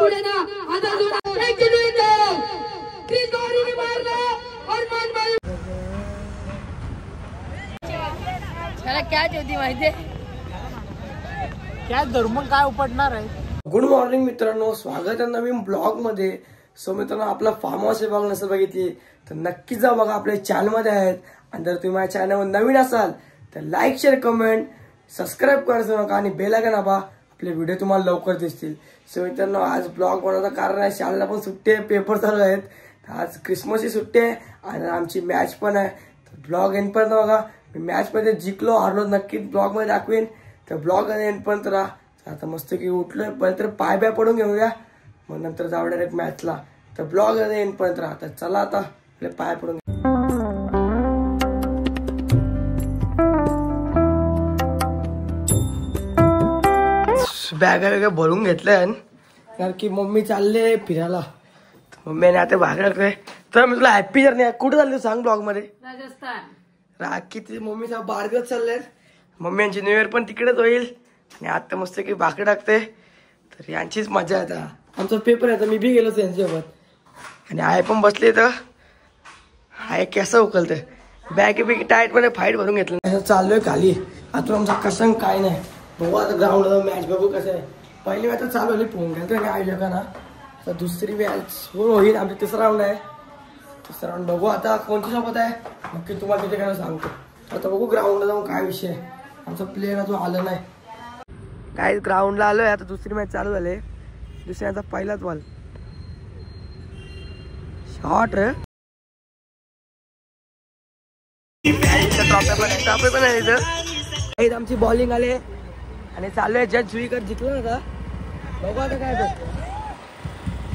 पुढे ना आता जोडा एक चेंडू येतो क्रिस गौरीने मारला और मान मार त्याला कॅच होती माहिती कॅच धरून मग काय उपडणार आहे। गुड मॉर्निंग मित्रांनो, स्वागत आहे नवीन ब्लॉग मध्ये। सो मित्रांनो, आपला फार्म हाऊस ब्लॉग नसेल बघितली तर नक्कीच जा बघा, आपल्या चॅनल मध्ये आहेत। आणि जर तुम्ही माझ्या चॅनलवर नवीन असाल तर लाईक शेअर कमेंट सबस्क्राईब करायचं नका आणि बेल आयकॉन दाबा, आपले व्हिडिओ तुम्हाला लवकर दिसतील। सो मित्रांनो, आज ब्लॉग बनवण्याचं कारण आहे शाळेला पण सुट्टी आहे, पेपर चालू आहेत, आज क्रिसमसची सुट्टी आहे आणि आमची मॅच पण आहे। तर ब्लॉग एंड पर्यंत बघा, मी मॅच मध्ये जिंकलो हारलो नक्कीच ब्लॉग मध्ये दाखवेन, तर ब्लॉग एंड पर्यंत राहा। आता मस्त की उठलोय पण तर पाय पडून घेऊया, मग नंतर जाऊ डायरेक्ट मॅचला। तर ब्लॉग एंड पर्यंत राहा। तर चला आता आपले पाय पडून बॅग वगैरे भरून घेतलंय कारण की मम्मी चालले फिरायला, मम्मीने आता बाहेर टाकले। तर मी तुला हॅपी जर्नी कुठे चालली सांग ब्लॉग मध्ये? राजस्थान। किती मम्मीचा 12 दिवस चालले, मम्मी यांची न्यू इयर पण तिकडेच होईल आणि आता मस्त की भाकरी टाकते, तर यांचीच मजा आहे। आमचा पेपर आहे तर मी बी गेलो त्यांच्यासोबत आणि आय पण बसले, तर आय कसं उकलते बॅग बी टाईट मध्ये फाईट भरून घेतलं। चाललोय खाली आता आमचा कसं काय नाही बघू, आता ग्राउंडला जाऊन मॅच बघू कसं आहे। पहिली मॅच चालू झाली पोहून घ्यायचं आणि आय का ना, तर दुसरी मॅच होईल आमचा तिसरा राऊंड आहे। तिसरा राऊंड बघू आता कोणती सोबत आहे नक्की तुम्हाला तिथे काय सांगतो। आता बघू ग्राउंडला जाऊन काय विषय, आमचा प्लेअर अजून आला नाही। काय ग्राउंडला आलोय, आता दुसरी मॅच चालू झाली, दुसऱ्याचा पहिलाच बॉल शॉट रे, ट्रॉफी पण आहे इथं। आमची बॉलिंग आले आणि चालू आहे जज जुईकर जिंकला होता, बघू आता काय तर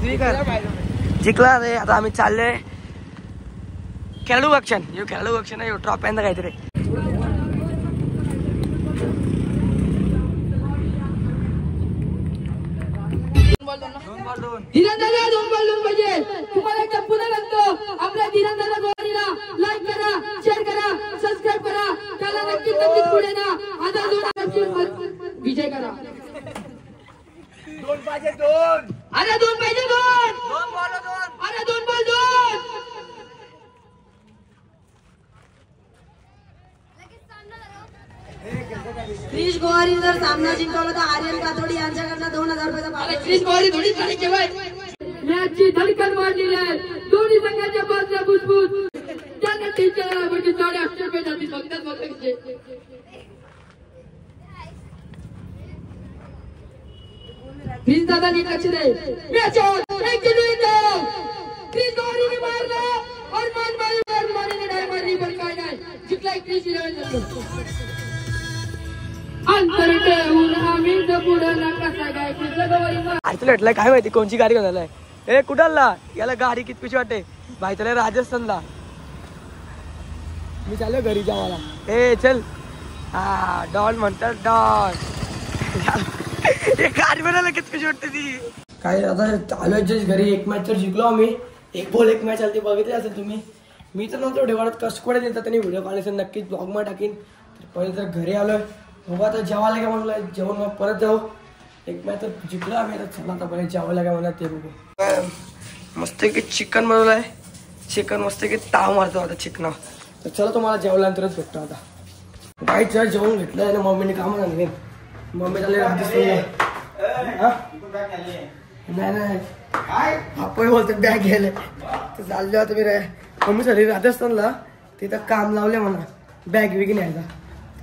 जुईकर जिंकला रे। आता आम्ही चाललोय खेळाडू ॲक्शन, यो खेळाडू ॲक्शन आहे, ट्रॉफ्यांचा काहीतरी। धीरंदाला 2 बॉल 2 पाहिजे। तुम्हाला एकदा पुन्हा सांगतो, आपल्या धीरंदाला गोरीला लाईक करा, शेअर करा, सबस्क्राईब करा, त्याला नक्कीच पुढे ना आता जोडा विजय करा। 2 पाहिजे 2, अरे 2 पाहिजे 2, 2 बॉल 2, अरे 2 बॉल 2। क्रिश गोवारी जर सामना जिंकवला तर आर्यन कातोडी यांच्याकडनं 2000 रुपयाचा पारितोषिक। क्रिश गोवारी थोडी झाली केवळ मॅचची धडकन वाढलेली आहे, दोन्ही संघाच्या बाजूला बुजबुज त्यांना टीचर म्हणजे 850 रुपये जाती फक्त बघायचे। क्रिस दादा नीट लक्ष दे, मॅच ऑन एक चेंडू येतो क्रिस गोवारीने मारला और मान मारने डाय मारली पण काय नाही, जिंकलाय क्रिस 11 काय माहिती कोणची गाडी घेऊन आलाय, ए कुठाला याला गाडी कितकीशी वाटते भाई, त्याला राजस्थानला मी चाललो घरी जावाला। ए चल हा डॉन म्हणतात डॉन गाडी बनायला कितकीशी वाटते ती काय। आता आलोय जस्ट घरी, एक मॅच तर जिंकलो आम्ही, 1 बॉल 1 मॅच आली बघितली असेल तुम्ही। मी तर नव्हतं ढेवाळत कसं देतात त्यांनी व्हिडिओ काढायचे, नक्कीच ब्लॉग मध्ये टाकीन। तर पहिले तर घरी आलोय, बघू आता जेवायला काय म्हणलं, जेवण मग परत जाऊ। एक मॅच तर जिंकलो आम्ही, आता चला आता पहिले जेवायला काय म्हणा ते बघू। मस्त की चिकन बनवलंय, चिकन मस्त की ताव मारतो आता चिकन। तर चला तुम्हाला जेवल्यानंतरच भेटतो आता। काही जर जेवण घेतलं आहे ना मम्मीने काम सांगितले, मम्मी झाले नाही आपण बोलतो बॅग घ्यायला, तर चाललो आता मी मम्मी झाली राजस्थानला, तिथं काम लावले म्हणा बॅग बिग न्यायचा,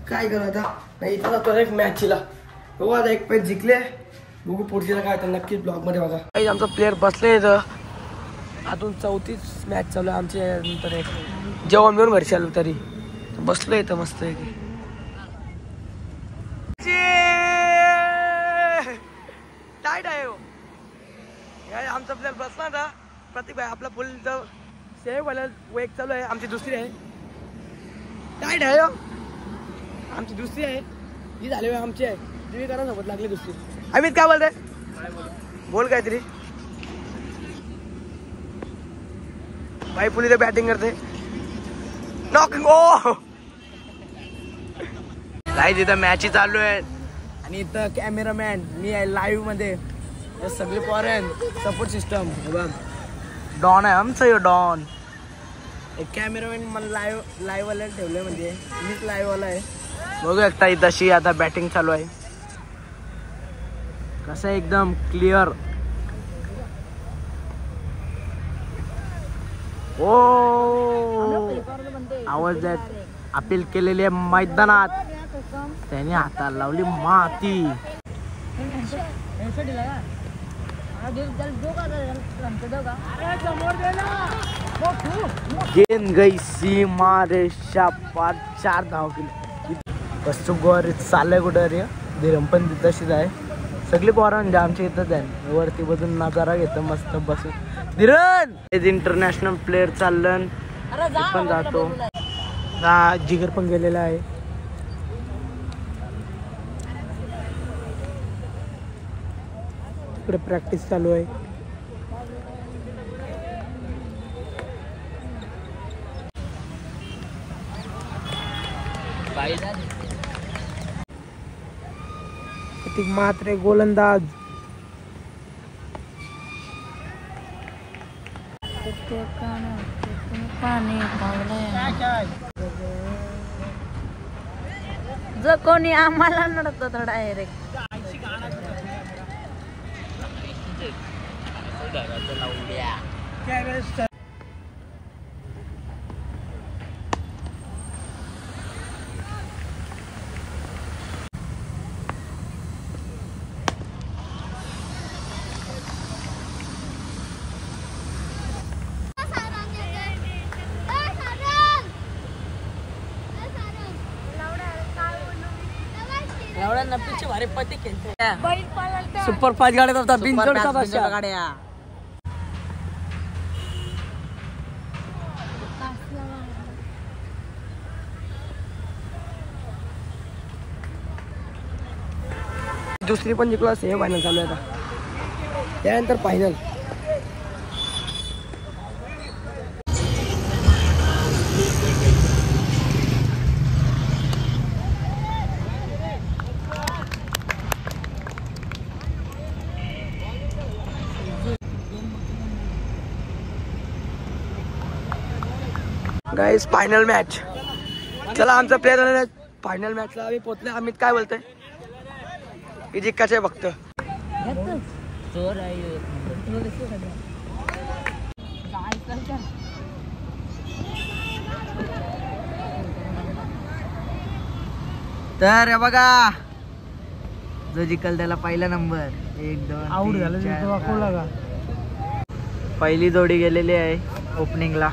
काय करू आता नाही इथं जातो एक मॅचला। बघू आता एक मॅच जिंकले, बघू पुढच्याला काय तर नक्कीच ब्लॉग मध्ये बघा। काही आमचा प्लेअर बसले इथं, अजून 34 मॅच चालू आहे आमचे, नंतर एक जेवण मिळून घरी चालू तरी बसलो इथं मस्त आहे टाईट आहे हो। आमचा प्लेअर बसला होता प्रतीक भाई, आपला फुल सेव्ह व्हायला एक चालू आहे, आमची दुसरी आहे टाईट आहे हो, आमची दुसरी आहे जी झाली आमची आहे, तुम्ही करा सोबत लागली दुसरी। अमित काय बोलते, बोल काहीतरी भाई। पुली बॅटिंग करते नॉकिंग, ओ गाईज इथं मॅच चालू आहे आणि इथं कॅमेरामॅन मी आहे लाईव्ह मध्ये, हे सगळे पोरं सपोर्ट सिस्टम डॉन आहे आमचं डॉन. एक कॅमेरामॅन मला लाईव्ह वाला ठेवलंय, म्हणजे मीच लाईव्ह वाला आहे. बघू एकटा तशी आता बॅटिंग चालू आहे. कसं आहे एकदम क्लिअर. ओ आवाज देत अपील केलेली आहे मैदानात. त्याने हाताला लावली माती. गेंद गई सीमा रेषा पार. 4 धाव केली. कस गोर चाललंय कुठं रे. धीरम पण तशीच आहे. सगळी पोरं म्हणजे आमच्या इथंच आहे. वरती बसून नजारा घेतो मस्त बसून. धीरण इंटरनॅशनल प्लेअर चाललं पण जातो. जिगर पण गेलेला आहे. तिकडे प्रॅक्टिस चालू आहे. मात्र गोलंदाज जो कोणी आम्हाला नडत तर डायरेक्ट पीछे भारी पत्ते खेलते हैं. सुपर फास्ट गाड्या होता. बिनजोडच्या गाड्या. दुसरी पण जिंकलो. सेमी फायनल चालू आहे आता. त्यानंतर फायनल. Guys final match. चला आमचा प्लेअर झालेला. फायनल मॅचला आम्ही पोहोचले. अमित काय बोलतोय की जिंकायचं फक्त. तर बघा जो जिंकल त्याला पहिला नंबर. 1 2 आउट झाला. पहिली जोडी गेलेली आहे ओपनिंगला.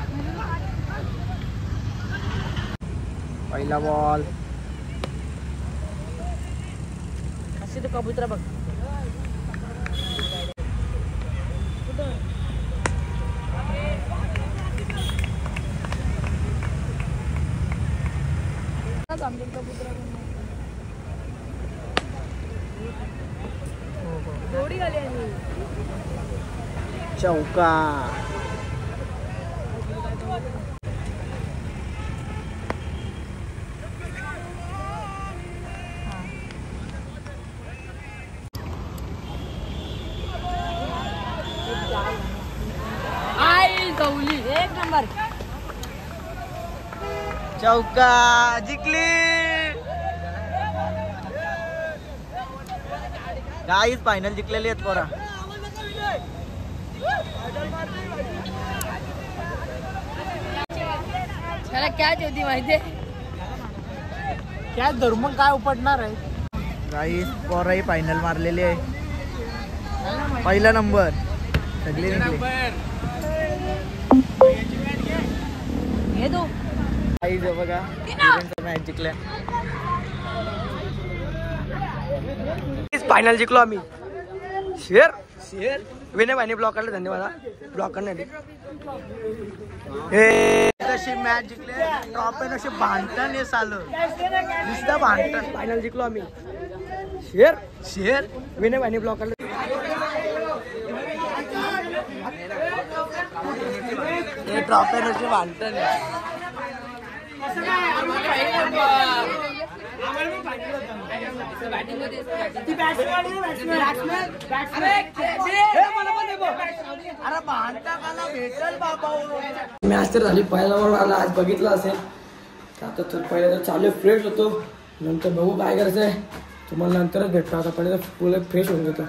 पहिला बॉल. कबूतर बघ. चौका. एक नंबर. चौका. जिंकली. गाईज फायनल जिंकलेली आहेत पोरा. त्याला कॅच होती माहितीये. कॅच धरून मग काय उपडणार आहे. गाईज पोराही फायनल मारलेली आहे. पहिला नंबर. सगळी हे तू बघा मॅच जिंकल्या. फायनल जिंकलो आम्ही. शेअर विनय भाईने ब्लॉक काढले. धन्यवाद. ब्लॉक करण्यासाठी. कशी मॅच जिंकले. ट्रॉफी अशी भांडण हे चालू. नुसतं भांडण. फायनल जिंकलो आम्ही. शेअर विनय भाईने ब्लॉक काढले. ट्रॉफी अशी भांडण. मॅच तर झाली पहिला मला आज बघितलं असेल आता तर पहिला तर चालू फ्रेश होतो नंतर बघू काय करायचं आहे तुम्हाला नंतरच भेटतो आता पहिले तर फुल फ्रेश होऊन घेतो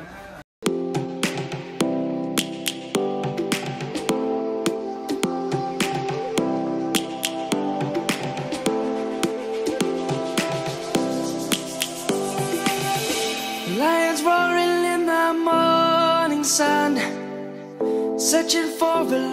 Lions roaring in the morning sun, searching for a